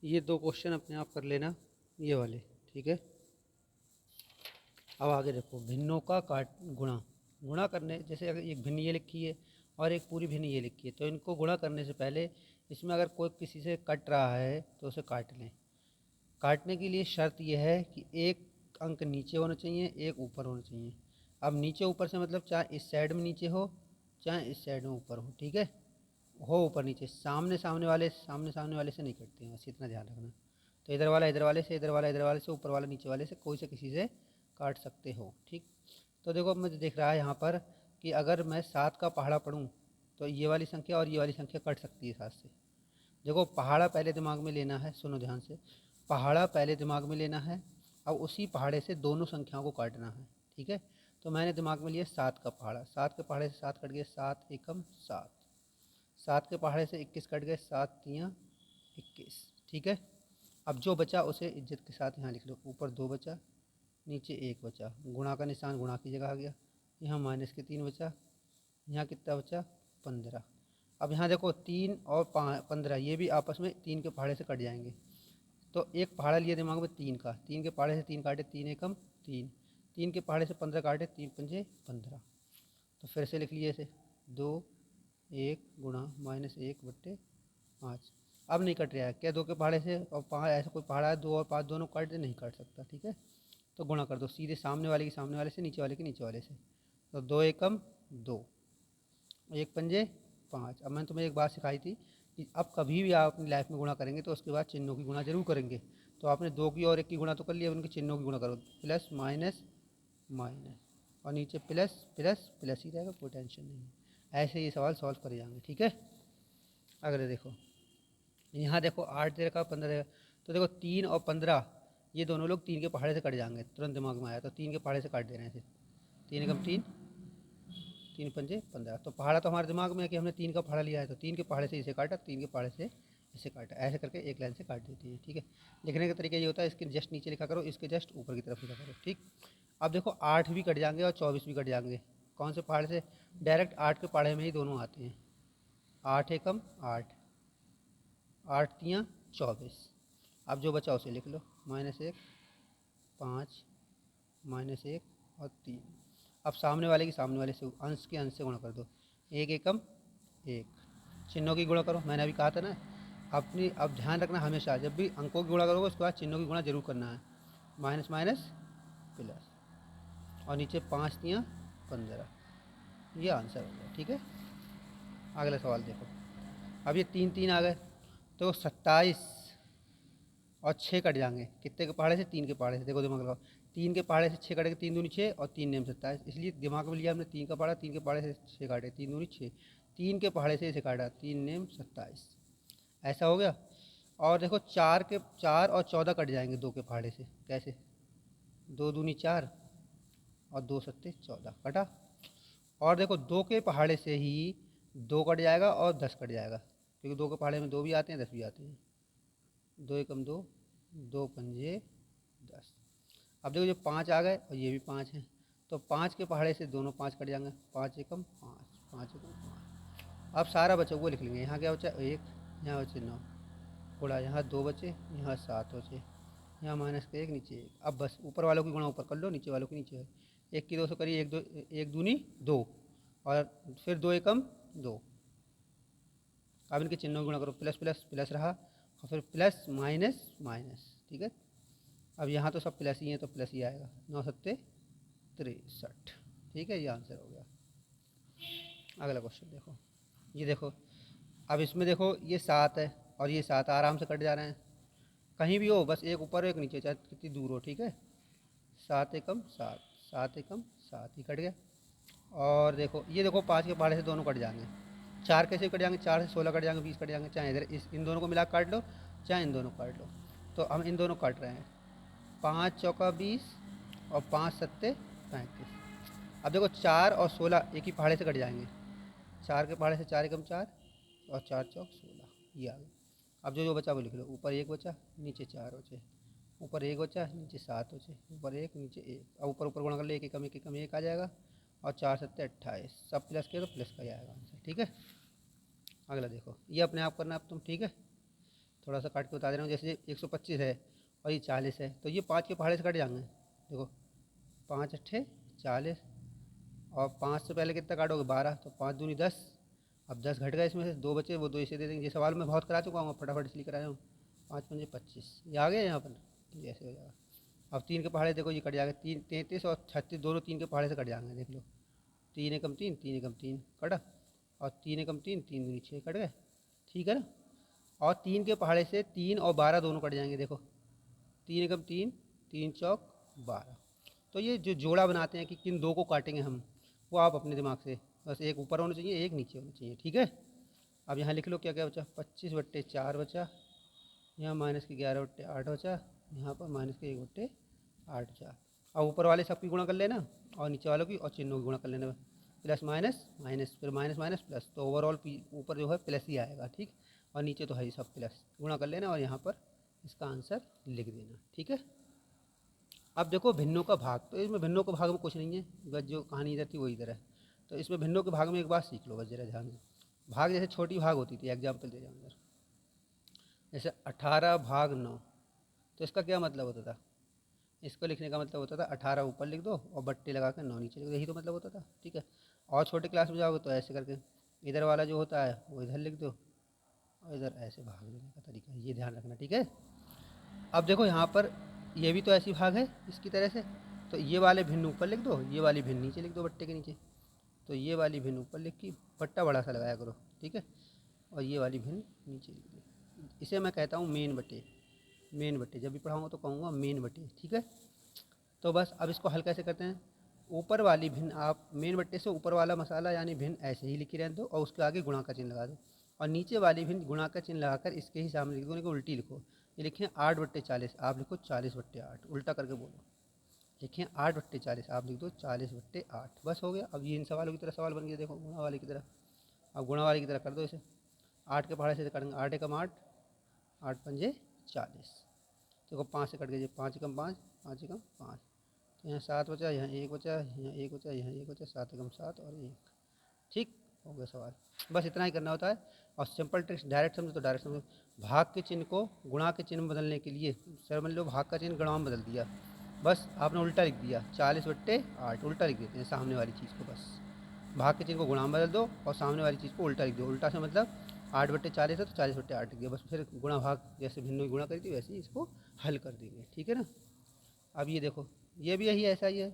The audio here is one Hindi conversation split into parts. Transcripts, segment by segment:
ये दो क्वेश्चन अपने आप कर लेना, ये वाले, ठीक है। अब आगे देखो, भिन्नों का काट गुणा। गुणा करने, जैसे अगर एक भिन्न ये लिखी है और एक पूरी भिन्न ये लिखी है, तो इनको गुणा करने से पहले इसमें अगर कोई किसी से कट रहा है तो उसे काट लें। काटने के लिए शर्त यह है कि एक अंक नीचे होना चाहिए, एक ऊपर होना चाहिए। अब नीचे ऊपर से मतलब चाहे इस साइड में नीचे हो, चाहे इस साइड में ऊपर हो, ठीक है। हो ऊपर नीचे, सामने सामने वाले से नहीं कटते हैं, बस इतना ध्यान रखना। तो इधर वाला इधर वाले से, इधर वाला इधर वाले से, ऊपर वाला नीचे वाले से, कोई से किसी से काट सकते हो, ठीक। तो देखो, अब मुझे दिख रहा है यहाँ पर कि अगर मैं 7 का पहाड़ा पढ़ूँ तो ये वाली संख्या और ये वाली संख्या कट सकती है 7 से। देखो, पहाड़ा पहले दिमाग में लेना है, सुनो ध्यान से। पहाड़ा पहले दिमाग में लेना है, अब उसी पहाड़े से दोनों संख्याओं को काटना है, ठीक है। तो मैंने दिमाग में लिया 7 का पहाड़ा, 7 के पहाड़े से 7 कट गए, 7 एकम 7। 7 के पहाड़े से 21 कट गए, 7 तियाँ 21, ठीक है। अब जो बचा उसे इज्जत के साथ यहाँ लिख लो, ऊपर 2 बचा, नीचे 1 बचा, गुणा का निशान गुणा की जगह आ गया, यहाँ माइनस के 3 बचा, यहाँ कितना बचा 15। अब यहाँ देखो 3 और 15 ये भी आपस में 3 के पहाड़े से कट जाएंगे। तो एक पहाड़ा लिया दिमाग में 3 का, 3 के पहाड़े से 3 काटे, 3 एकम 3, 3 के पहाड़े से 15 काटे, 3 पंजे 15। तो फिर से लिख लिए इसे, 2 1 गुणा -1/5। अब नहीं कट रहा है क्या, 2 के पहाड़े से और 5, ऐसा कोई पहाड़ा है 2 और 5 दोनों काट दे, नहीं काट सकता, ठीक है। तो गुणा कर दो सीधे, सामने वाले की सामने वाले से, नीचे वाले के नीचे वाले से। तो 2 एकम 2, 1 पंजे 5। अब मैंने तुम्हें एक बात सिखाई थी कि अब कभी भी आप अपनी लाइफ में गुणा करेंगे तो उसके बाद चिन्हों की गुणा जरूर करेंगे। तो आपने 2 की और 1 की गुणा तो कर लिया, उनके चिन्हों की गुणा करो, प्लस माइनस माइनस, और नीचे प्लस प्लस प्लस ही रहेगा, कोई टेंशन नहीं है। ऐसे ये सवाल सॉल्व करे जाएंगे, ठीक है। अगले देखो, यहाँ देखो 8 दे रखा, 15 दे रखा। तो देखो 3 और 15 ये दोनों लोग 3 के पहाड़े से कट जाएंगे, तुरंत दिमाग में आया, तो 3 के पहाड़े से काट दे रहे हैं इसे। 3 एकम 3, 3 पंजे 15। तो पहाड़ा तो हमारे दिमाग में है कि हमने 3 का पहाड़ा लिया है, तो 3 के पहाड़े से इसे काटा, 3 के पहाड़े से इसे काटा, ऐसे करके एक लाइन से काट देती है, ठीक है। लिखने का तरीका ये होता है, इसके जस्ट नीचे लिखा करो, इसके जस्ट ऊपर की तरफ लिखा करो, ठीक। अब देखो 8 भी कट जाएंगे और 24 भी कट जाएंगे। कौन से पहाड़े से, डायरेक्ट 8 के पहाड़े में ही दोनों आते हैं। 8 एकम 8, 8 तियाँ 24। अब जो बचा उसे लिख लो, -1, 5, -1 और 3। अब सामने वाले की सामने वाले से, अंश के अंश से गुणा कर दो, 1 एकम 1। चिन्हों की गुणा करो, मैंने अभी कहा था ना अपनी। अब ध्यान रखना, हमेशा जब भी अंकों की गुणा करोगे उसके बाद चिन्हों की गुणा जरूर करना है, माइनस माइनस प्लस, और नीचे 5 तियाँ 15। ये आंसर हो गया, ठीक है। अगला सवाल देखो, अब ये 3 3 आ गए, तो 27 और 6 कट जाएंगे, कितने के पहाड़े से, 3 के पहाड़े से। देखो दिमाग लगाओ, 3 के पहाड़े से 6 कटेंगे, 3 दूनी 6 और 3 नेम 27, इसलिए दिमाग में लिया हमने 3 का पहाड़ा, 3 के पहाड़े से 6 काटे, 3 दूनी 6, 3 के पहाड़े से इसे काटा, 3 नेम 27, ऐसा हो गया। और देखो 4 और 14 कट जाएंगे 2 के पहाड़े से, कैसे, 2 दूनी 4 और 2 सत्ते 14 कटा। और देखो 2 के पहाड़े से ही 2 कट जाएगा और 10 कट जाएगा, क्योंकि 2 के पहाड़े में 2 भी आते हैं 10 भी आते हैं। 2 एकम 2, 2 पंजे 10। अब देखो ये 5 आ गए और ये भी 5 हैं, तो 5 के पहाड़े से दोनों 5 कट जाएंगे, 5 एकम 5, 5 एकम 5। अब सारा बचा वो लिख लेंगे, यहाँ क्या बचा 1, यहाँ बचे 9, थोड़ा यहाँ 2 बचे, यहाँ 7 बचे, यहाँ माइनस के 1, नीचे 1। अब बस ऊपर वालों की गुणा ऊपर कर लो, नीचे वालों की नीचे है। 1 की 2 से करिए, 1 2, 1 दूनी 2, और फिर 2 एकम 2। अब इनके चिन्हों की गुणा करो, प्लस प्लस प्लस रहा, और फिर प्लस माइनस माइनस, ठीक है। अब यहाँ तो सब प्लस ही हैं तो प्लस ही आएगा, 9 सत्ते 63, ठीक है, ये आंसर हो गया। अगला क्वेश्चन देखो, ये देखो, अब इसमें देखो ये 7 है और ये 7 आराम से कट जा रहे हैं, कहीं भी हो, बस एक ऊपर एक नीचे, चाहे कितनी दूर हो, ठीक है। 7 एकम 7, 7 एकम 7 ही कट गया। और देखो ये देखो 5 के पहाड़े से दोनों कट जाएंगे, 4 कैसे कट जाएंगे, 4 से 16 कट जाएंगे, 20 कट जाएंगे, चाहे इधर इन दोनों को मिला काट लो, चाहे इन दोनों को काट लो। तो हम इन दोनों काट रहे हैं, 5 चौका 20 और 5 सत्ते 35। अब देखो 4 और 16 एक ही पहाड़े से कट जाएंगे, 4 के पहाड़े से 4 एकम 4 और 4 चौक 16, ये आ गया। अब जो जो बचा वो लिख लो, ऊपर 1 बचा, नीचे 4 बचे, ऊपर 1 बचा, नीचे 7 बचे, ऊपर 1 नीचे 1। अब ऊपर ऊपर गुणा कर ले, 1 एकम 1 एकम 1 आ जाएगा, और 4 सत्ते 28, सब प्लस किया तो प्लस का ही आएगा आंसर, ठीक है। अगला देखो, ये अपने आप करना अब तुम, ठीक है। थोड़ा सा काट के बता दे रहा हूँ। जैसे 125 है और ये 40 है, तो ये 5 के पहाड़े से कट जाएंगे। देखो 5 अट्ठे 40, और 5 से पहले कितना काटोगे 12, तो 5 दूनी 10। अब 10 घट गए, इसमें से 2 बचे, वो 2 इसे दे देंगे। ये सवाल मैं बहुत करा चुका हूँ, फटाफट इसलिए कराया हूँ। 5 पंजे 25, ये आ गया यहाँ पर, ये ऐसे हो जाएगा। अब 3 के पहाड़े देखो, ये कट जाएगा, 3 33 और 36 दोनों 3 के पहाड़े से कट जाएंगे। देख लो 3 एकम 3, 3 एकम 3 कटा, और 3 एकम 3, 3 दूनी 6 कट गए, ठीक है ना। और 3 के पहाड़े से 3 और 12 दोनों कट जाएंगे। देखो 3 एकम 3, 3 चौक 12। तो ये जो जोड़ा बनाते हैं कि किन दो को काटेंगे हम, वो आप अपने दिमाग से, बस एक ऊपर होना चाहिए, एक नीचे होना चाहिए, ठीक है। अब यहाँ लिख लो क्या क्या बचा, 25/4 बचा, यहाँ माइनस के 11/8 बचा, यहाँ पर माइनस के 1/8 बचा। अब ऊपर वाले सबकी गुणा कर लेना, और नीचे वालों की और चिन्हों की गुणा कर लेना, प्लस माइनस माइनस, फिर माइनस माइनस प्लस, तो ओवरऑल ऊपर जो है प्लस ही आएगा, ठीक। और नीचे तो है ही सब प्लस, गुणा कर लेना और यहाँ पर इसका आंसर लिख देना, ठीक है। अब देखो भिन्नों का भाग, तो इसमें भिन्नों के भाग में कुछ नहीं है, बस जो कहानी इधर थी वो इधर है। तो इसमें भिन्नों के भाग में एक बात सीख लो बस जरा ध्यान से। भाग जैसे छोटी भाग होती थी, एग्जाम्पल दे रहा हूँ इधर, जैसे 18/9, तो इसका क्या मतलब होता था, इसको लिखने का मतलब होता था 18 ऊपर लिख दो और बट्टे लगा कर 9 नीचे लिख दो, यही तो मतलब होता था, ठीक है। और छोटे क्लास में जाओगे तो ऐसे करके इधर वाला जो होता है वो इधर लिख दो, और इधर ऐसे भाग देने का तरीका है, ये ध्यान रखना, ठीक है। अब देखो यहाँ पर ये भी तो ऐसी भाग है इसकी तरह से, तो ये वाले भिन्न ऊपर लिख दो, ये वाली भिन्न नीचे लिख दो बट्टे के नीचे। तो ये वाली भिन्न ऊपर लिख के बट्टा बड़ा सा लगाया करो, ठीक है, और ये वाली भिन्न नीचे लिख दो। इसे मैं कहता हूँ मेन बटे, मेन बटे, जब भी पढ़ाऊँगा तो कहूँगा मेन बटे, ठीक है। तो बस अब इसको हल कैसे करते हैं, ऊपर वाली भिन्न आप मेन बट्टे से ऊपर वाला मसाला यानी भिन्न ऐसे ही लिखी रहने दो, और उसके आगे गुणा का चिन्ह लगा दो, और नीचे वाली भिन्न गुणा का चिन्ह लगाकर इसके ही सामने लिख दो, उनको उल्टी लिखो। ये लिखें 8/40, आप लिखो 40/8, उल्टा करके बोलो, लिखें 8/40, आप लिख दो 40/8, बस हो गया। अब ये इन सवालों की तरह सवाल बन गया, देखो गुणा वाले की तरह। अब गुणा वाले की तरह कर दो इसे, 8 के पहाड़े से करेंगे, 8 एकम 8, 8 पंजे 40, देखो 5 से कट गए, 5 एकम 5, 5 एकम 5, तो यहाँ 7 बचा, यहाँ 1 बचा, यहाँ 1 बचा, यहाँ 1 बचा, 7 एकम 7 और 1, ठीक हो गया सवाल। बस इतना ही करना होता है। और सिंपल ट्रिक्स डायरेक्ट समझो तो डायरेक्ट समझो, भाग के चिन्ह को गुणा के चिन्ह में बदलने के लिए, सर मान लो भाग का चिन्ह गुणा में बदल दिया, बस आपने उल्टा लिख दिया, 40/8 उल्टा लिख देते हैं सामने वाली चीज़ को, बस भाग के चिन्ह को गुणा में बदल दो और सामने वाली चीज़ को उल्टा लिख दो। उल्टा से मतलब 8/40 है तो 40/8 लिख दिया, बस फिर गुणा भाग जैसे भिन्न गुणा करी थी वैसे ही इसको हल कर देंगे, ठीक है ना। अब ये देखो, ये भी यही ऐसा ही है,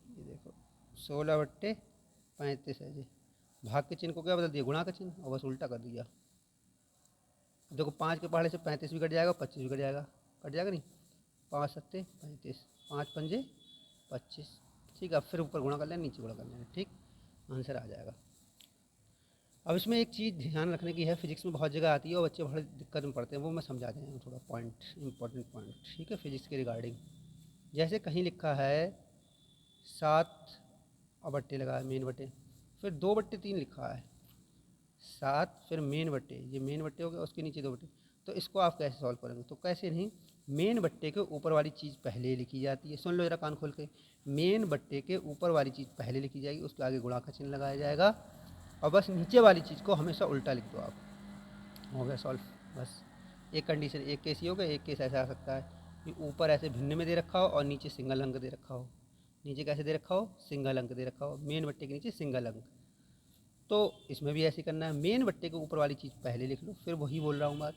ये देखो 16/35 है जी, भाग के चिन्ह को क्या बदल दिया, गुणा का चिन्ह, और बस उल्टा कर दिया। देखो 5 के पहाड़े से 35 भी कट जाएगा, 25 भी कट जाएगा, कट जाएगा नहीं, 5 सत्ते 35, 5 पंजे 25, ठीक है। अब फिर ऊपर गुणा कर लेना, नीचे गुणा कर लेना, ठीक, आंसर आ जाएगा। अब इसमें एक चीज़ ध्यान रखने की है, फिजिक्स में बहुत जगह आती है और बच्चे बड़े दिक्कत में पड़ते हैं, वो मैं समझा दें थोड़ा पॉइंट, इंपॉर्टेंट पॉइंट, ठीक है, फिजिक्स के रिगार्डिंग। जैसे कहीं लिखा है 7 और बट्टे लगा है मेन बटे, फिर 2/3 लिखा है, 7 फिर मेन बट्टे, ये मेन बट्टे हो गया, उसके नीचे 2 बट्टे, तो इसको आप कैसे सॉल्व करेंगे, तो कैसे नहीं, मेन बट्टे के ऊपर वाली चीज़ पहले लिखी जाती है, सुन लो जरा कान खोल के, मेन बट्टे के ऊपर वाली चीज़ पहले लिखी जाएगी, उसके आगे गुणा का चिन्ह लगाया जाएगा, और बस नीचे वाली चीज़ को हमेशा उल्टा लिख दो आप, हो गया सॉल्व। बस एक कंडीशन, एक केस ये हो गया, एक केस ऐसा आ सकता है कि ऊपर ऐसे भिन्न में दे रखा हो और नीचे सिंगल अंक दे रखा हो, नीचे कैसे दे रखा हो, सिंगल अंक दे रखा हो, मेन बट्टे के नीचे सिंगल अंक, तो इसमें भी ऐसे करना है, मेन बट्टे के ऊपर वाली चीज़ पहले लिख लो, फिर वही बोल रहा हूँ बात,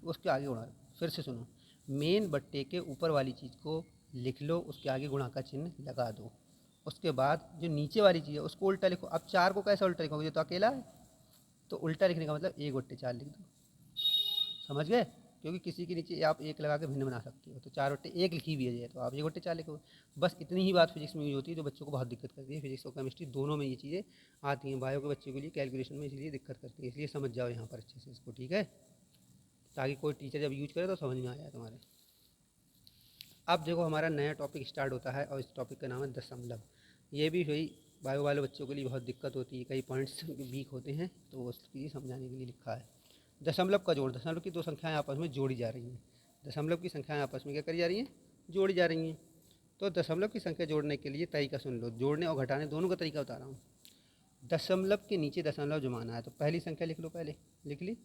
उसके आगे गुणा, फिर से सुनो, मेन बट्टे के ऊपर वाली चीज़ को लिख लो, उसके आगे गुणा का चिन्ह लगा दो, उसके बाद जो नीचे वाली चीज़ है उसको उल्टा लिखो। अब 4 को कैसे उल्टा लिखोगे, ये तो अकेला है, तो उल्टा लिखने का मतलब 1/4 लिख दो, समझ गए, क्योंकि किसी के नीचे आप 1 लगा के भिन्न बना सकते हो, तो 4/1 लिखी हुई है तो आप 1/4 लिखो। बस इतनी ही बात फिजिक्स में यूज होती है, जो बच्चों को बहुत दिक्कत करती है, फिजिक्स और केमिस्ट्री दोनों में ये चीज़ें आती हैं, बायो के बच्चों के लिए कैलकुलेशन में इसलिए दिक्कत करती है, इसलिए समझ जाओ यहाँ पर अच्छे से इसको, ठीक है, ताकि कोई टीचर जब यूज करे तो समझ में आ जाए तुम्हारे। अब देखो हमारा नया टॉपिक स्टार्ट होता है, और इस टॉपिक का नाम है दशमलव। ये भी वही बायो वाले बच्चों के लिए बहुत दिक्कत होती है, कई पॉइंट्स वीक होते हैं, तो उसके लिए समझाने के लिए लिखा है। दशमलव का जोड़, दशमलव की दो संख्याएं आपस में जोड़ी जा रही हैं, दशमलव की संख्याएं आपस में क्या करी जा रही हैं, जोड़ी जा रही हैं। तो दशमलव की संख्या जोड़ने के लिए तरीका सुन लो, जोड़ने और घटाने दोनों का तरीका बता रहा हूँ। दशमलव के नीचे दशमलव जमाना है, तो पहली संख्या लिख लो, पहले लिख ली।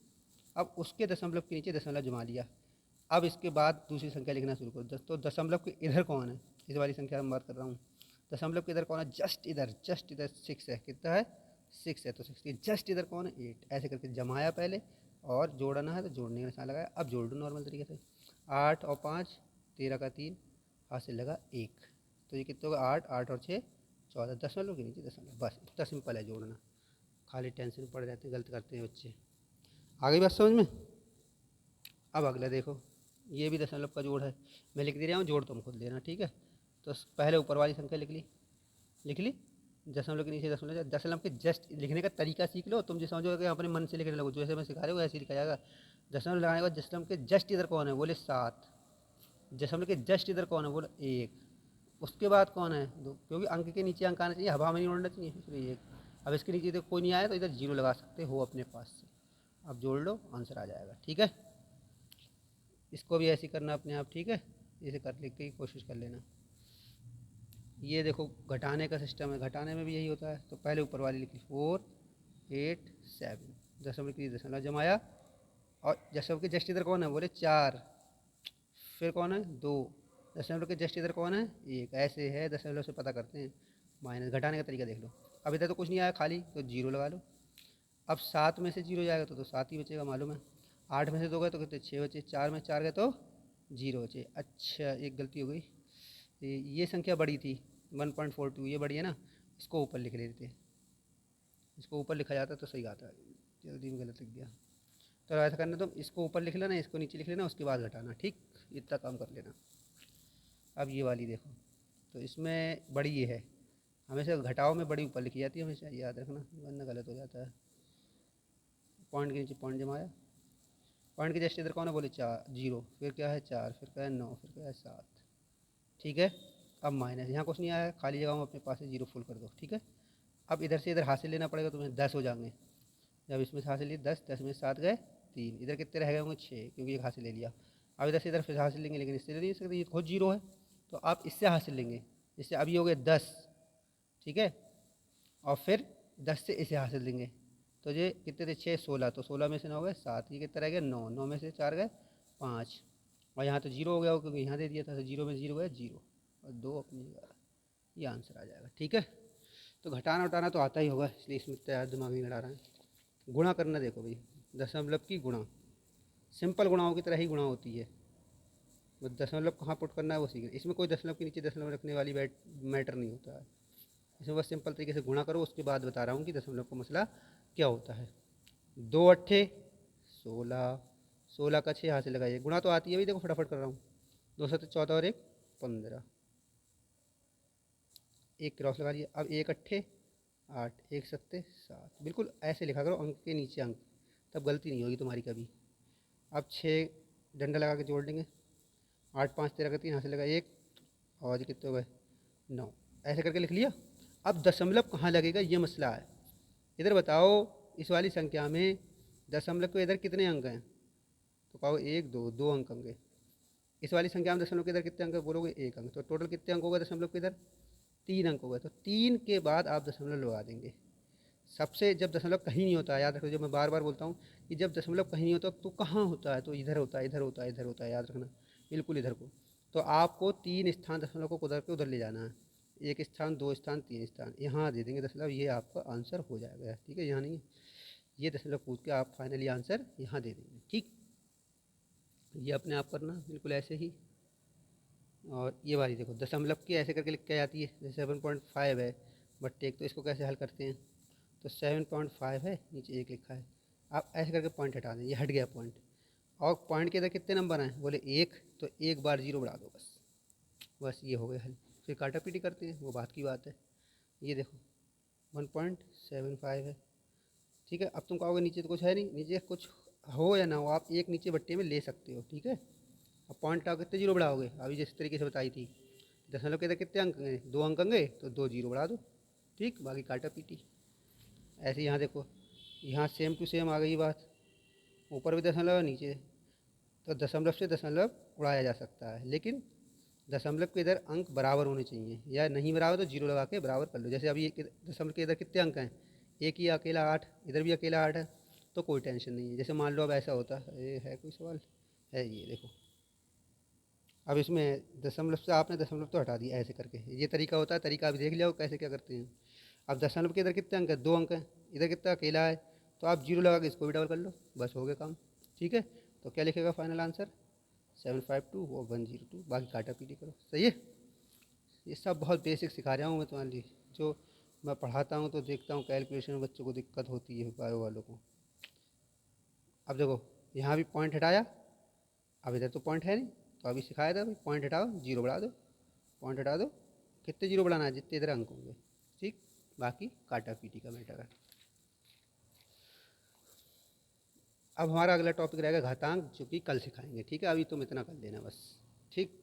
अब उसके दशमलव के नीचे दशमलव जमा लिया। अब इसके बाद दूसरी संख्या लिखना शुरू करो। तो दशमलव के इधर कौन है, इस वाली संख्या में बात कर रहा हूँ। दशमलव के इधर कौन है, जस्ट इधर 6 है। कितना है, 6 है। तो 6 के जस्ट इधर कौन है, 8। ऐसे करके जमाया पहले और जोड़ना है तो जोड़ने का निशान लगाया। अब जोड़ दो नॉर्मल तरीके से। 8 और 5 13 का 3 हासिल लगा 1। तो ये कितना होगा, 8 8 और 6 14। दशमलव के नीचे दशमलव, बस इतना सिंपल है जोड़ना। खाली टेंशन पड़ जाते हैं, गलत करते हैं बच्चे। आ गई बात समझ में। अब अगला देखो, ये भी दशमलव का जोड़ है। मैं लिख दे रहा हूँ, जोड़ तुम खुद लेना, ठीक है। तो पहले ऊपर वाली संख्या लिख ली। दशमलव के नीचे दशमलव, दशमलव के जस्ट लिखने का तरीका सीख लो। तुम जो समझोगे अपने मन से लिखने लगो, जैसे मैं सिखा रहा हूँ ऐसे लिखा जाएगा। दशमलव लगाने के बाद दशमलव के जस्ट इधर कौन है, बोले 7। दशमलव के जस्ट इधर कौन है, बोले 1। उसके बाद कौन है, 2, क्योंकि अंक के नीचे अंक आना चाहिए, हवा में नहीं उड़ना चाहिए, इसलिए 1। अब इसके नीचे तो कोई नहीं आया तो इधर 0 लगा सकते हो अपने पास से। अब जोड़ लो, आंसर आ जाएगा, ठीक है। इसको भी ऐसे करना अपने आप, ठीक है। इसे कर लिख के कोशिश कर लेना। ये देखो घटाने का सिस्टम है, घटाने में भी यही होता है। तो पहले ऊपर वाली लिखी 4 8 7, दशमलव की दशमलव जमाया। और दशमलव के जस्ट इधर कौन है, बोले 4। फिर कौन है, 2। दशमलव के जस्ट इधर कौन है, 1। ऐसे है, दशमलव से पता करते हैं। माइनस, घटाने का तरीका देख लो। अब इधर तो कुछ नहीं आया खाली, तो 0 लगा लो। अब 7 में से 0 जाएगा तो 7 ही बचेगा, मालूम है। 8 में से 2 गए तो कितने, 6 बचे। 4 में 4 गए तो 0 बचे। अच्छा, एक गलती हो गई, ये संख्या बड़ी थी 1.42, ये बड़ी है ना, इसको ऊपर लिख लेते। इसको ऊपर लिखा जाता तो सही आता है, जल्दी में गलत लिख दिया। तो ऐसा करना, तुम इसको ऊपर लिख लेना, इसको नीचे लिख लेना, उसके बाद घटाना, ठीक। इतना काम कर लेना। अब ये वाली देखो, तो इसमें बड़ी ये है। हमेशा घटाओ में बड़ी ऊपर लिखी जाती है, हमेशा याद रखना, वरना गलत हो जाता है। पॉइंट के नीचे पॉइंट जमाया। पॉइंट के जस्ट इधर कौन है, बोले 4 0। फिर क्या है 4, फिर क्या है 9, फिर क्या है 7, ठीक है। अब माइनस, यहाँ कुछ नहीं आया, खाली जगह में अपने पास से 0 फुल कर दो, ठीक है। अब इधर से इधर हासिल लेना पड़ेगा तुम्हें, 10 हो जाएंगे। जब इसमें से हासिल लिए 10, 10 में 7 गए 3, इधर कितने रह गए होंगे 6, क्योंकि एक हासिल ले लिया। अब इधर से इधर फिर हासिल लेंगे, लेकिन इससे ले नहीं सकते, ये खुद 0 है। तो आप इससे हासिल लेंगे, इससे अभी हो गए 10, ठीक है। और फिर 10 से इसे हासिल लेंगे, तो ये कितने थे 6 16, तो 16 में से 9 गए 7, ये कितने रह गए 9, 9 में से 4 गए 5। और यहाँ तो 0 हो गया हो, क्योंकि यहाँ दे दिया था, तो 0 में 0 गए 0 और 2 अपनी जगह। ये आंसर आ जाएगा, ठीक है। तो घटाना उठाना तो आता ही होगा, इसलिए इसमें तैयार दिमाग नहीं लड़ा रहे हैं। गुणा करना देखो भाई, दशमलव की गुणा सिंपल गुणाओं की तरह ही गुणा होती है। वो दशमलव कहाँ पुट करना है वो सीख, इसमें कोई दशमलव के नीचे दशमलव रखने वाली मैटर नहीं होता है। इसमें बस सिंपल तरीके से गुणा करो, उसके बाद बता रहा हूँ कि दशमलव का मसला क्या होता है। 2 अट्ठे 16, 16 का 6 हासिल लगाइए। गुणा तो आती है भाई, देखो फटाफट कर रहा हूँ। 2 सत्ते 14 और 1 15, एक क्रॉस लगा लिया। अब 1 अट्ठे 8, 1 सत्ते 7, बिल्कुल ऐसे लिखा करो अंक के नीचे अंक, तब गलती नहीं होगी तुम्हारी कभी। अब 6 डंडा लगा के जोड़ देंगे। 8 5 13 का 3 हासिल लगा 1, और कितने हो गए 9, ऐसे करके लिख लिया। अब दशमलव कहाँ लगेगा ये मसला है। इधर बताओ, इस वाली संख्या में दशमलव के इधर कितने अंक हैं, तो कहो 1 2, 2 अंक होंगे। इस वाली संख्या में दशमलव के इधर कितने अंक है, बोलोगे 1 अंक। तो टोटल कितने अंक हो गए दशमलव के इधर, 3 अंक हो गए। तो 3 के बाद आप दशमलव लगा देंगे। सबसे जब दशमलव कहीं नहीं होता है, याद रखो, जब मैं बार बार बोलता हूँ कि जब दशमलव कहीं नहीं होता तो कहाँ होता है, तो इधर होता है, इधर होता है, इधर होता है, याद रखना बिल्कुल इधर को। तो आपको 3 स्थान दशमलव को उधर के उधर ले जाना है। 1 स्थान 2 स्थान 3 स्थान यहाँ दे देंगे दशमलव, ये आपका आंसर हो जाएगा, ठीक है। यहाँ नहीं, ये दशमलव पूछ के आप फाइनली आंसर यहाँ दे देंगे, ठीक। ये अपने आप करना बिल्कुल ऐसे ही। और ये वाली देखो, दशमलव की ऐसे करके लिख के आती है, जैसे 7.5 है बट एक, तो इसको कैसे हल करते हैं, तो 7.5 है, नीचे 1 लिखा है। आप ऐसे करके पॉइंट हटा दें, ये हट गया पॉइंट। और पॉइंट के अंदर कितने नंबर हैं, बोले 1, तो एक बार 0 बढ़ा दो, बस बस ये हो गया हल। फिर काटा पीटी करते हैं, वो बात की बात है। ये देखो 1.75 है, ठीक है। अब तुम कहोगे नीचे तो कुछ है नहीं, नीचे कुछ हो या ना हो, आप एक नीचे बट्टे में ले सकते हो, ठीक है। अब पॉइंट आओ कितने 0 बढ़ाओगे, अभी जिस तरीके से बताई थी, दशमलव के अंदर कितने अंक हैं, 2 अंक होंगे, तो 2 0 बढ़ा दो, ठीक, बाकी काटा पीटी। ऐसे यहाँ देखो, यहाँ सेम टू सेम आ गई बात, ऊपर भी दशमलव है नीचे, तो दशमलव से दशमलव उड़ाया जा सकता है, लेकिन दशमलव के इधर अंक बराबर होने चाहिए, या नहीं बराबर तो 0 लगा के बराबर कर लो। जैसे अभी दशमलव के इधर कितने अंक हैं, एक ही अकेला 8, इधर भी अकेला 8 है, तो कोई टेंशन नहीं है। जैसे मान लो अब ऐसा होता है, ये है कोई सवाल है, ये देखो अब इसमें दशमलव से आपने दशमलव तो हटा दिया ऐसे करके, ये तरीका होता है, तरीका अभी देख लिया हो कैसे क्या करते हैं। अब दशमलव के इधर कितने अंक है, 2 अंक हैं, इधर कितना अकेला है, तो आप जीरो लगा के इसको भी डबल कर लो, बस हो गया काम। ठीक है, तो क्या लिखेगा फाइनल आंसर 752 और 102, बाकी काटा पीटी करो। सही है, ये सब बहुत बेसिक सिखा रहा हूँ मैं तुम्हारे लिए। जो मैं पढ़ाता हूँ तो देखता हूँ कैलकुलेशन में बच्चों को दिक्कत होती है बायो वालों को। अब देखो यहाँ भी पॉइंट हटाया, अब इधर तो पॉइंट है नहीं, तो अभी सिखाया था भाई पॉइंट हटाओ जीरो बढ़ा दो, पॉइंट हटा दो, कितने जीरो बढ़ाना है, जितने इधर अंक होंगे। ठीक, बाकी काटा पीटी का मैटर है। अब हमारा अगला टॉपिक रहेगा घातांक, जो कि कल सिखाएंगे। ठीक है, अभी तुम इतना कर लेना बस। ठीक।